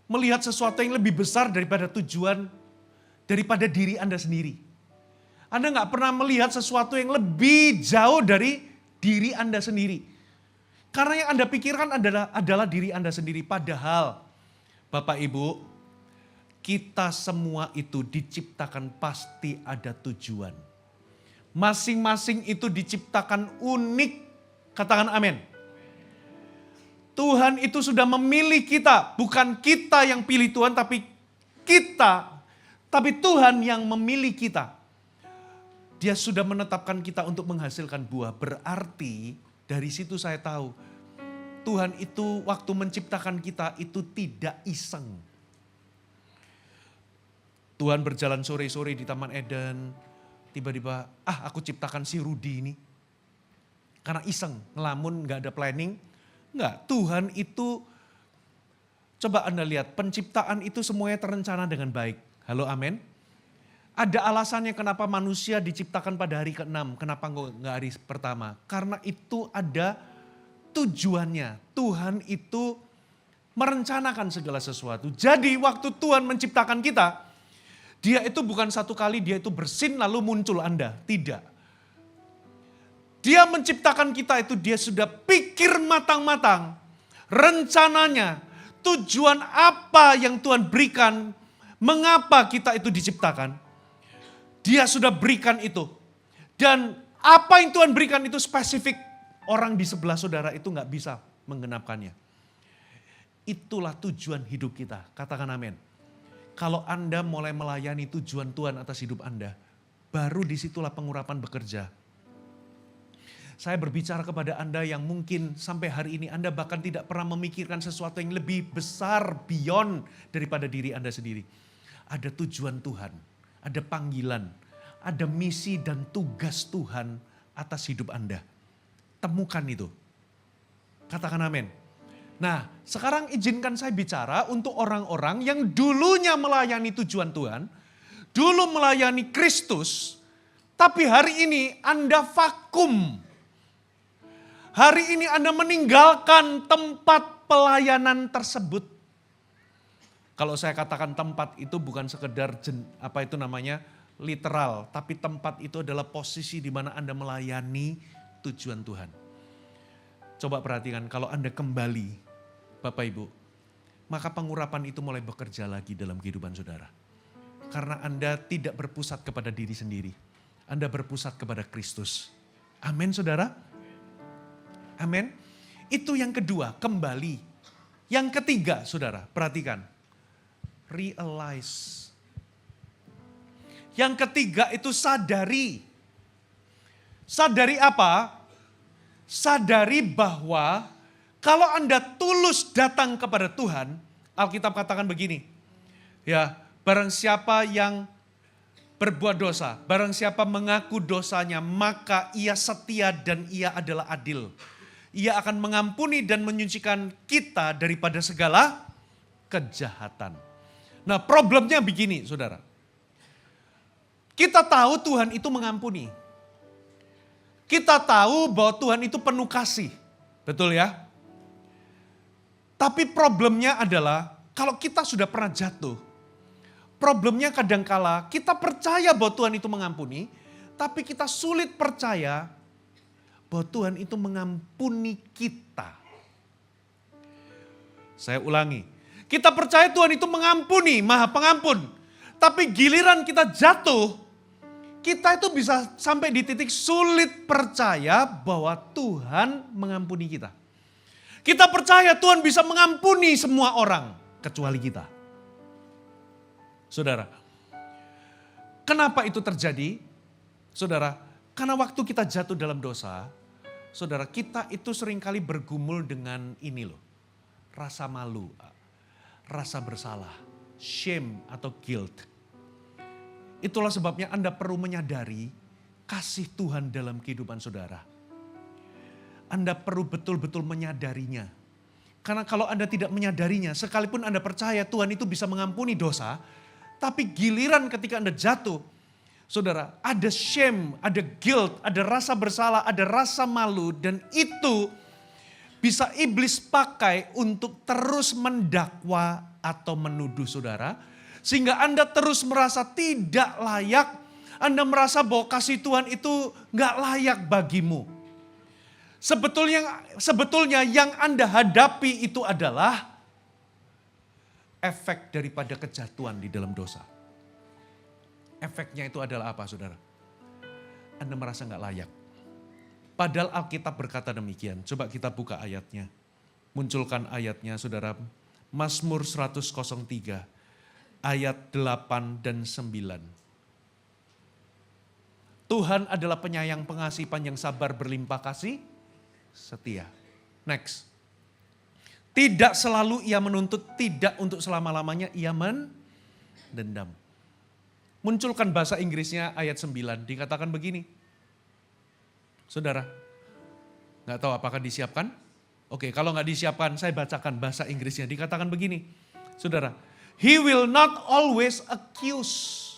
melihat sesuatu yang lebih besar daripada tujuan, daripada diri Anda sendiri. Anda nggak pernah melihat sesuatu yang lebih jauh dari diri Anda sendiri. Karena yang Anda pikirkan adalah diri Anda sendiri. Padahal, Bapak Ibu, kita semua itu diciptakan pasti ada tujuan. Masing-masing itu diciptakan unik. Katakan amin. Tuhan itu sudah memilih kita, bukan kita yang pilih Tuhan, tapi Tuhan yang memilih kita. Dia sudah menetapkan kita untuk menghasilkan buah. Berarti dari situ saya tahu, Tuhan itu waktu menciptakan kita itu tidak iseng. Tuhan berjalan sore-sore di Taman Eden, tiba-tiba, aku ciptakan si Rudi ini. Karena iseng, ngelamun, gak ada planning. Enggak, Tuhan itu, coba Anda lihat, penciptaan itu semuanya terencana dengan baik. Halo, amin. Ada alasannya kenapa manusia diciptakan pada hari ke-6, kenapa enggak hari pertama. Karena itu ada tujuannya. Tuhan itu merencanakan segala sesuatu. Jadi waktu Tuhan menciptakan kita, dia itu bukan satu kali dia itu bersin lalu muncul Anda. Tidak. Dia menciptakan kita itu dia sudah pikir matang-matang. Rencananya, tujuan apa yang Tuhan berikan, mengapa kita itu diciptakan. Dia sudah berikan itu. Dan apa yang Tuhan berikan itu spesifik. Orang di sebelah saudara itu gak bisa menggenapkannya. Itulah tujuan hidup kita. Katakan amin. Kalau Anda mulai melayani tujuan Tuhan atas hidup Anda, baru disitulah pengurapan bekerja. Saya berbicara kepada Anda yang mungkin sampai hari ini Anda bahkan tidak pernah memikirkan sesuatu yang lebih besar beyond daripada diri Anda sendiri. Ada tujuan Tuhan, ada panggilan, ada misi dan tugas Tuhan atas hidup Anda. Temukan itu. Katakan amin. Nah, sekarang izinkan saya bicara untuk orang-orang yang dulunya melayani tujuan Tuhan, dulu melayani Kristus, tapi hari ini Anda vakum. Hari ini Anda meninggalkan tempat pelayanan tersebut. Kalau saya katakan tempat itu bukan sekedar literal, tapi tempat itu adalah posisi di mana Anda melayani tujuan Tuhan. Coba perhatikan kalau Anda kembali, Bapak Ibu, maka pengurapan itu mulai bekerja lagi dalam kehidupan saudara. Karena Anda tidak berpusat kepada diri sendiri. Anda berpusat kepada Kristus. Amin saudara. Amin. Itu yang kedua, kembali. Yang ketiga, saudara, perhatikan. Realize. Yang ketiga itu sadari. Sadari apa? Sadari bahwa kalau Anda tulus datang kepada Tuhan, Alkitab katakan begini. Ya, barang siapa yang berbuat dosa, barang siapa mengaku dosanya, maka ia setia dan ia adalah adil. Ia akan mengampuni dan menyucikan kita daripada segala kejahatan. Nah, problemnya begini, saudara. Kita tahu Tuhan itu mengampuni. Kita tahu bahwa Tuhan itu penuh kasih. Betul ya? Tapi problemnya adalah kalau kita sudah pernah jatuh. Problemnya kadangkala kita percaya bahwa Tuhan itu mengampuni. Tapi kita sulit percaya bahwa Tuhan itu mengampuni kita. Saya ulangi. Kita percaya Tuhan itu mengampuni, Maha Pengampun. Tapi giliran kita jatuh, kita itu bisa sampai di titik sulit percaya bahwa Tuhan mengampuni kita. Kita percaya Tuhan bisa mengampuni semua orang, kecuali kita. Saudara, kenapa itu terjadi? Saudara, karena waktu kita jatuh dalam dosa, saudara, kita itu seringkali bergumul dengan ini loh. rasa malu, rasa bersalah, shame atau guilt. Itulah sebabnya Anda perlu menyadari kasih Tuhan dalam kehidupan saudara. Anda perlu betul-betul menyadarinya. Karena kalau Anda tidak menyadarinya, sekalipun Anda percaya Tuhan itu bisa mengampuni dosa, tapi giliran ketika Anda jatuh, saudara, ada shame, ada guilt, ada rasa bersalah, ada rasa malu, dan itu bisa iblis pakai untuk terus mendakwa atau menuduh saudara. Sehingga Anda terus merasa tidak layak, Anda merasa bahwa kasih Tuhan itu gak layak bagimu. Sebetulnya yang Anda hadapi itu adalah efek daripada kejatuhan di dalam dosa. Efeknya itu adalah apa saudara? Anda merasa gak layak. Padahal Alkitab berkata demikian. Coba kita buka ayatnya. Munculkan ayatnya saudara. Mazmur 103 ayat 8 dan 9. Tuhan adalah penyayang, pengasih, panjang sabar, berlimpah kasih, setia. Next. Tidak selalu ia menuntut, tidak untuk selama-lamanya ia mendendam. Munculkan bahasa Inggrisnya ayat 9, dikatakan begini. Saudara, gak tahu apakah disiapkan? Oke, kalau gak disiapkan saya bacakan bahasa Inggrisnya. Dikatakan begini, saudara. He will not always accuse,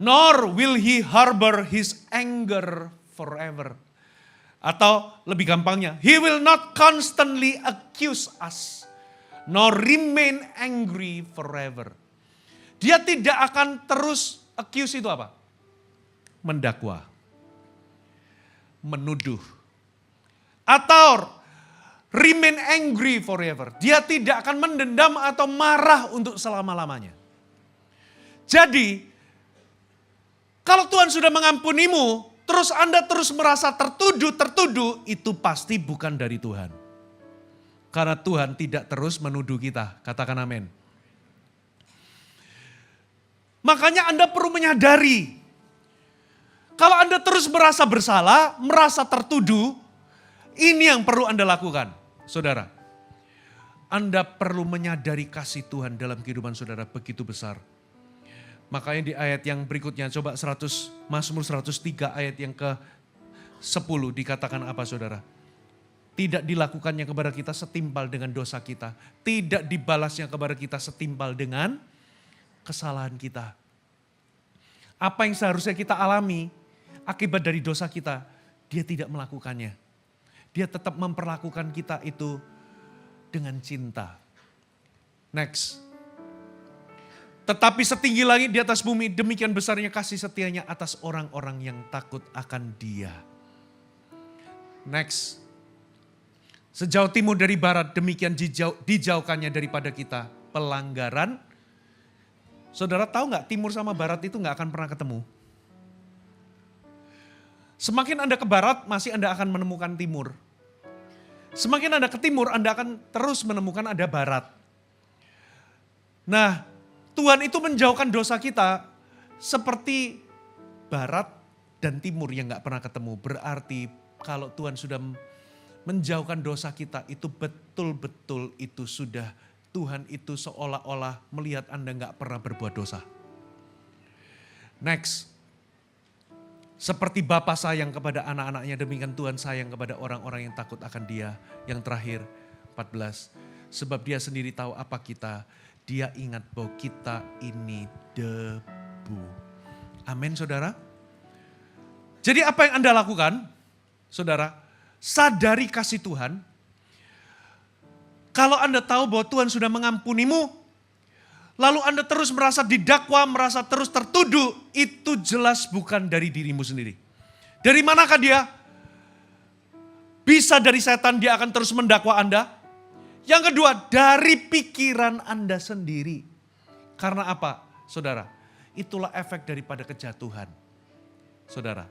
nor will he harbor his anger forever. Atau lebih gampangnya, he will not constantly accuse us, nor remain angry forever. Dia tidak akan terus accuse itu apa? Mendakwa, menuduh, atau remain angry forever. Dia tidak akan mendendam atau marah untuk selama-lamanya. Jadi, kalau Tuhan sudah mengampunimu, terus Anda terus merasa tertuduh, itu pasti bukan dari Tuhan. Karena Tuhan tidak terus menuduh kita. Katakan amin. Makanya Anda perlu menyadari, kalau Anda terus merasa bersalah, merasa tertuduh, ini yang perlu Anda lakukan. Saudara, Anda perlu menyadari kasih Tuhan dalam kehidupan saudara begitu besar. Makanya di ayat yang berikutnya, coba Mazmur 103 ayat yang ke-10 dikatakan apa saudara? Tidak dilakukannya kepada kita setimpal dengan dosa kita. Tidak dibalasnya kepada kita setimpal dengan kesalahan kita. Apa yang seharusnya kita alami akibat dari dosa kita, dia tidak melakukannya. Dia tetap memperlakukan kita itu dengan cinta. Next. Tetapi setinggi langit di atas bumi, demikian besarnya kasih setianya atas orang-orang yang takut akan Dia. Next. Sejauh timur dari barat, demikian dijauhkannya daripada kita pelanggaran. Saudara tahu nggak, timur sama barat itu nggak akan pernah ketemu. Semakin Anda ke barat, masih Anda akan menemukan timur. Semakin Anda ke timur, Anda akan terus menemukan ada barat. Nah, Tuhan itu menjauhkan dosa kita seperti barat dan timur yang gak pernah ketemu. Berarti kalau Tuhan sudah menjauhkan dosa kita, itu betul-betul itu sudah Tuhan itu seolah-olah melihat Anda gak pernah berbuat dosa. Next. Seperti Bapa sayang kepada anak-anaknya, demikian Tuhan sayang kepada orang-orang yang takut akan Dia. Yang terakhir 14. Sebab Dia sendiri tahu apa kita. Dia ingat bahwa kita ini debu. Amin saudara. Jadi apa yang Anda lakukan? Saudara, sadari kasih Tuhan. Kalau Anda tahu bahwa Tuhan sudah mengampunimu, lalu Anda terus merasa didakwa, merasa terus tertuduh, itu jelas bukan dari dirimu sendiri. Dari manakah dia? Bisa dari setan, dia akan terus mendakwa Anda. Yang kedua, dari pikiran Anda sendiri. Karena apa, saudara? Itulah efek daripada kejatuhan. Saudara,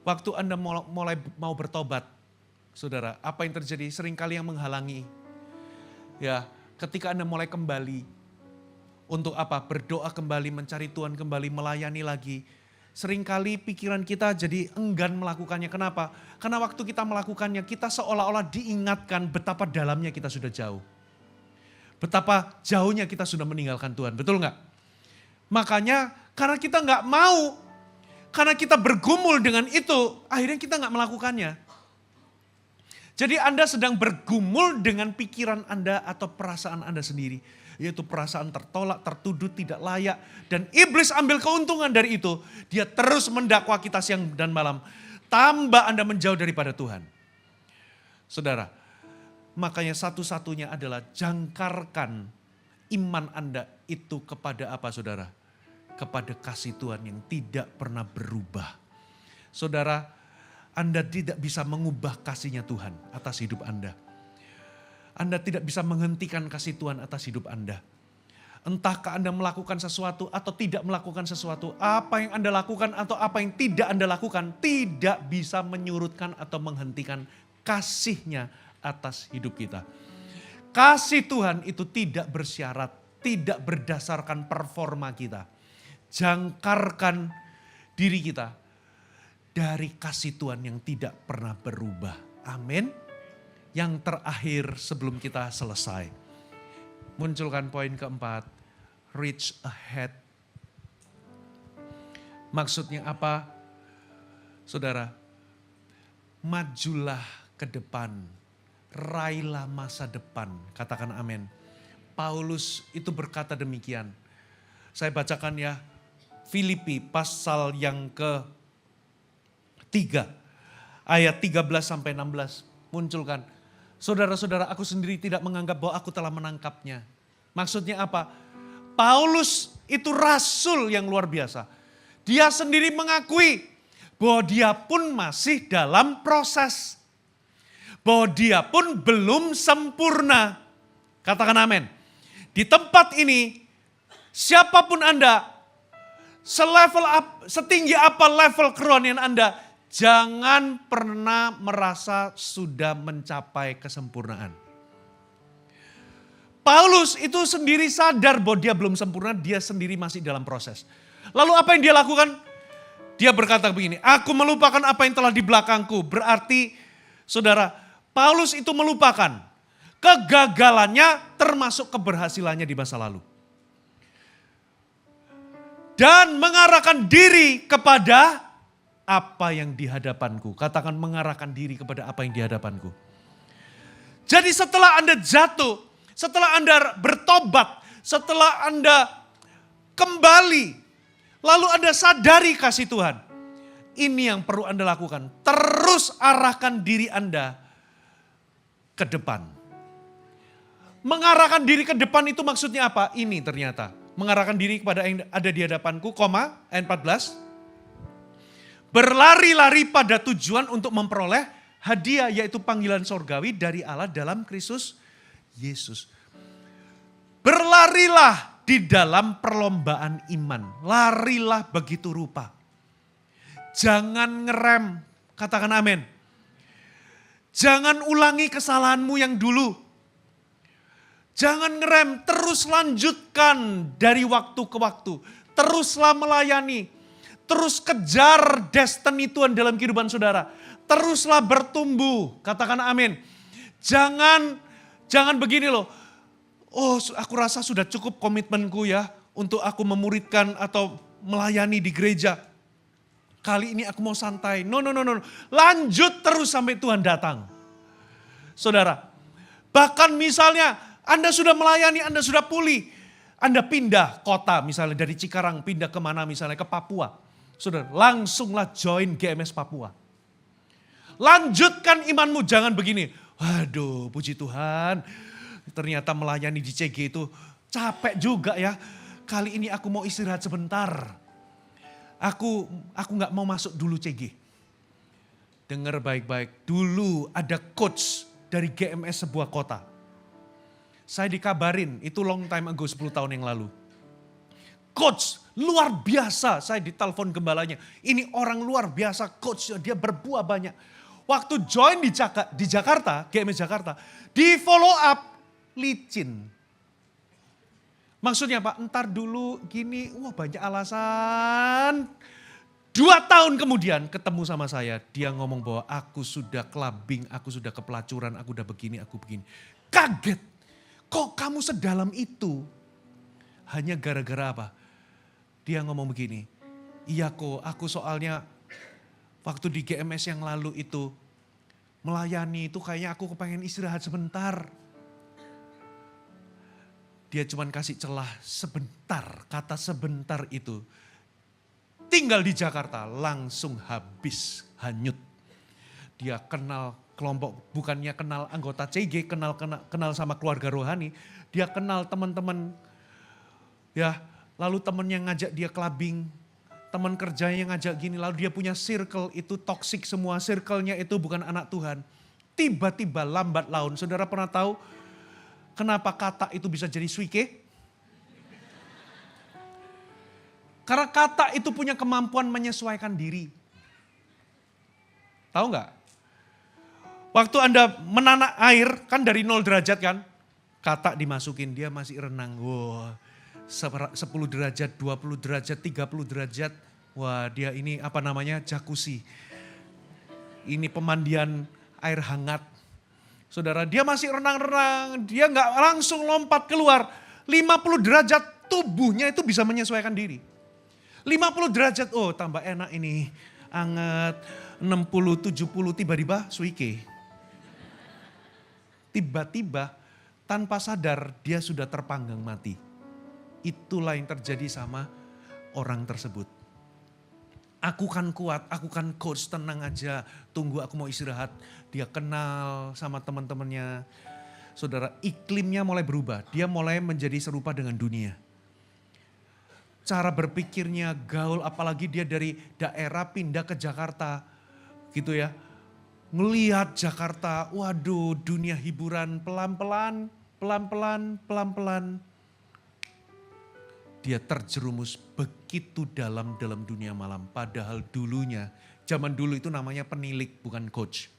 waktu Anda mulai mau bertobat, saudara, apa yang terjadi? Seringkali yang menghalangi. Ya, ketika Anda mulai kembali, untuk apa? Berdoa kembali, mencari Tuhan kembali, melayani lagi. seringkali pikiran kita jadi enggan melakukannya. Kenapa? Karena waktu kita melakukannya, kita seolah-olah diingatkan betapa dalamnya kita sudah jauh. Betapa jauhnya kita sudah meninggalkan Tuhan, betul nggak? Makanya karena kita nggak mau, karena kita bergumul dengan itu, akhirnya kita nggak melakukannya. Jadi Anda sedang bergumul dengan pikiran Anda atau perasaan Anda sendiri. Yaitu perasaan tertolak, tertuduh, tidak layak. Dan iblis ambil keuntungan dari itu. Dia terus mendakwa kita siang dan malam. Tambah Anda menjauh daripada Tuhan. Saudara, makanya satu-satunya adalah jangkarkan iman Anda itu kepada apa saudara? Kepada kasih Tuhan yang tidak pernah berubah. Saudara, Anda tidak bisa mengubah kasihnya Tuhan atas hidup Anda. Anda tidak bisa menghentikan kasih Tuhan atas hidup Anda. Entahkah Anda melakukan sesuatu atau tidak melakukan sesuatu, apa yang Anda lakukan atau apa yang tidak Anda lakukan, tidak bisa menyurutkan atau menghentikan kasihnya atas hidup kita. Kasih Tuhan itu tidak bersyarat, tidak berdasarkan performa kita. Jangkarkan diri kita dari kasih Tuhan yang tidak pernah berubah. Amin. Yang terakhir sebelum kita selesai. Munculkan poin keempat. Reach ahead. Maksudnya apa? Saudara, majulah ke depan. Raihlah masa depan. Katakan amin. Paulus itu berkata demikian. Saya bacakan ya. Filipi pasal yang ke-3. Ayat 13 sampai 16. Munculkan. Saudara-saudara, aku sendiri tidak menganggap bahwa aku telah menangkapnya. Maksudnya apa? Paulus itu rasul yang luar biasa. Dia sendiri mengakui bahwa dia pun masih dalam proses. Bahwa dia pun belum sempurna. Katakan amin. Di tempat ini, siapapun Anda, setinggi apa level kerohanian Anda, jangan pernah merasa sudah mencapai kesempurnaan. Paulus itu sendiri sadar bahwa dia belum sempurna, dia sendiri masih dalam proses. Lalu apa yang dia lakukan? Dia berkata begini, aku melupakan apa yang telah di belakangku. Berarti saudara, Paulus itu melupakan kegagalannya termasuk keberhasilannya di masa lalu. Dan mengarahkan diri kepada apa yang di hadapanku. Katakan mengarahkan diri kepada apa yang di hadapanku. Jadi setelah Anda jatuh, setelah Anda bertobat, setelah Anda kembali, lalu Anda sadari kasih Tuhan. Ini yang perlu Anda lakukan. Terus arahkan diri Anda ke depan. Mengarahkan diri ke depan itu maksudnya apa? Ini ternyata. Mengarahkan diri kepada yang ada di hadapanku, ayat 14. Berlari-lari pada tujuan untuk memperoleh hadiah, yaitu panggilan sorgawi dari Allah dalam Kristus Yesus. Berlarilah di dalam perlombaan iman. Larilah begitu rupa. Jangan ngerem, katakan amin. Jangan ulangi kesalahanmu yang dulu. Jangan ngerem, terus lanjutkan dari waktu ke waktu. Teruslah melayani. Terus kejar destiny Tuhan dalam kehidupan saudara. Teruslah bertumbuh, katakan amin. Jangan begini loh. Oh, aku rasa sudah cukup komitmenku ya untuk aku memuridkan atau melayani di gereja. Kali ini aku mau santai. No. Lanjut terus sampai Tuhan datang. Saudara, bahkan misalnya Anda sudah melayani, Anda sudah pulih. Anda pindah kota misalnya dari Cikarang pindah kemana misalnya ke Papua. Saudara, langsunglah join GMS Papua. Lanjutkan imanmu, jangan begini. Waduh, puji Tuhan. Ternyata melayani di CG itu capek juga ya. Kali ini aku mau istirahat sebentar. Aku gak mau masuk dulu CG. Dengar baik-baik, dulu ada coach dari GMS sebuah kota. Saya dikabarin, itu long time ago, 10 tahun yang lalu. Coach luar biasa, saya ditelepon gembalanya. Ini orang luar biasa, coach dia berbuah banyak. Waktu join di Jakarta, GMS Jakarta, di follow up licin. Maksudnya Pak, entar dulu gini, wah banyak alasan. 2 tahun kemudian ketemu sama saya, dia ngomong bahwa aku sudah clubbing, aku sudah kepelacuran, aku udah begini, aku begini. Kaget, kok kamu sedalam itu? Hanya gara-gara apa? Dia ngomong begini, iya kok aku soalnya waktu di GMS yang lalu itu melayani itu kayaknya aku kepengen istirahat sebentar. Dia cuman kasih celah sebentar, kata sebentar itu. Tinggal di Jakarta langsung habis, hanyut. Dia kenal kelompok, bukannya kenal anggota CG, kenal sama keluarga rohani. Dia kenal teman-teman, ya lalu temennya ngajak dia clubbing, teman kerjanya ngajak gini, lalu dia punya circle itu toksik semua, circle-nya itu bukan anak Tuhan. Tiba-tiba lambat laun, saudara pernah tahu kenapa kata itu bisa jadi suike? Karena kata itu punya kemampuan menyesuaikan diri. Tahu nggak? Waktu Anda menanak air, kan dari 0 derajat kan? Kata dimasukin, dia masih renang. Wow, 10 derajat, 20 derajat, 30 derajat. Wah, dia ini apa namanya? Jacuzzi. Ini pemandian air hangat. Saudara, dia masih renang-renang, dia nggak langsung lompat keluar. 50 derajat tubuhnya itu bisa menyesuaikan diri. 50 derajat, oh tambah enak ini. Anget, 60, 70, tiba-tiba suike. Tiba-tiba tanpa sadar dia sudah terpanggang mati. Itulah yang terjadi sama orang tersebut. Aku kan kuat, aku kan coach, tenang aja. Tunggu aku mau istirahat. Dia kenal sama teman-temannya. Saudara, iklimnya mulai berubah. Dia mulai menjadi serupa dengan dunia. Cara berpikirnya gaul, apalagi dia dari daerah pindah ke Jakarta. Gitu ya. Ngelihat Jakarta, waduh dunia hiburan pelan-pelan, pelan-pelan. Dia terjerumus begitu dalam dunia malam. Padahal dulunya, zaman dulu itu namanya penilik bukan coach.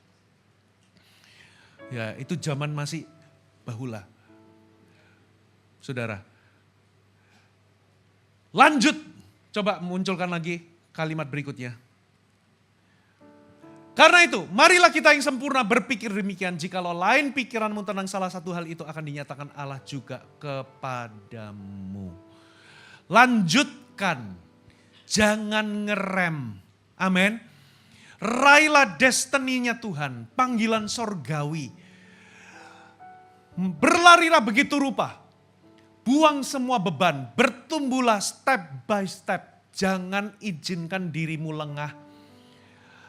Ya itu zaman masih bahula. Saudara. Lanjut, coba munculkan lagi kalimat berikutnya. Karena itu, marilah kita yang sempurna berpikir demikian. Jikalau lain pikiranmu tentang salah satu hal itu akan dinyatakan Allah juga kepadamu. Lanjutkan, jangan ngerem. Amin. Raihlah destininya Tuhan, panggilan sorgawi. Berlarilah begitu rupa. Buang semua beban, bertumbuhlah step by step. Jangan izinkan dirimu lengah.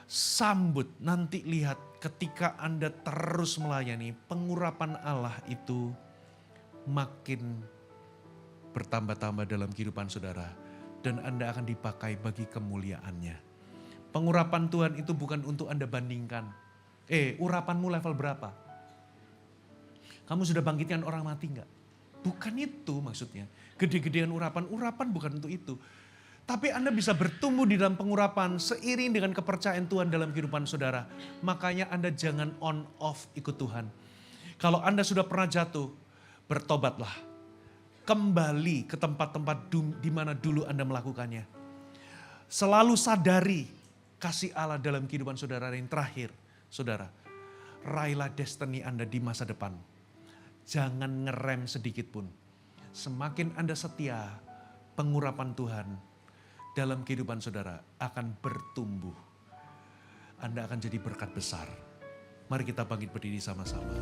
Sambut, nanti lihat ketika Anda terus melayani, pengurapan Allah itu makin bertambah-tambah dalam kehidupan saudara. Dan Anda akan dipakai bagi kemuliaannya. Pengurapan Tuhan itu bukan untuk Anda bandingkan. Urapanmu level berapa? Kamu sudah bangkitkan orang mati enggak? Bukan itu maksudnya. Gede-gedean urapan bukan untuk itu. Tapi Anda bisa bertumbuh di dalam pengurapan seiring dengan kepercayaan Tuhan dalam kehidupan saudara. Makanya Anda jangan on off ikut Tuhan. Kalau Anda sudah pernah jatuh, bertobatlah. Kembali ke tempat-tempat di mana dulu Anda melakukannya. Selalu sadari kasih Allah dalam kehidupan saudara. Yang terakhir, saudara, raihlah destiny Anda di masa depan. Jangan ngerem sedikit pun. Semakin Anda setia, pengurapan Tuhan dalam kehidupan saudara akan bertumbuh. Anda akan jadi berkat besar. Mari kita bangkit berdiri sama-sama.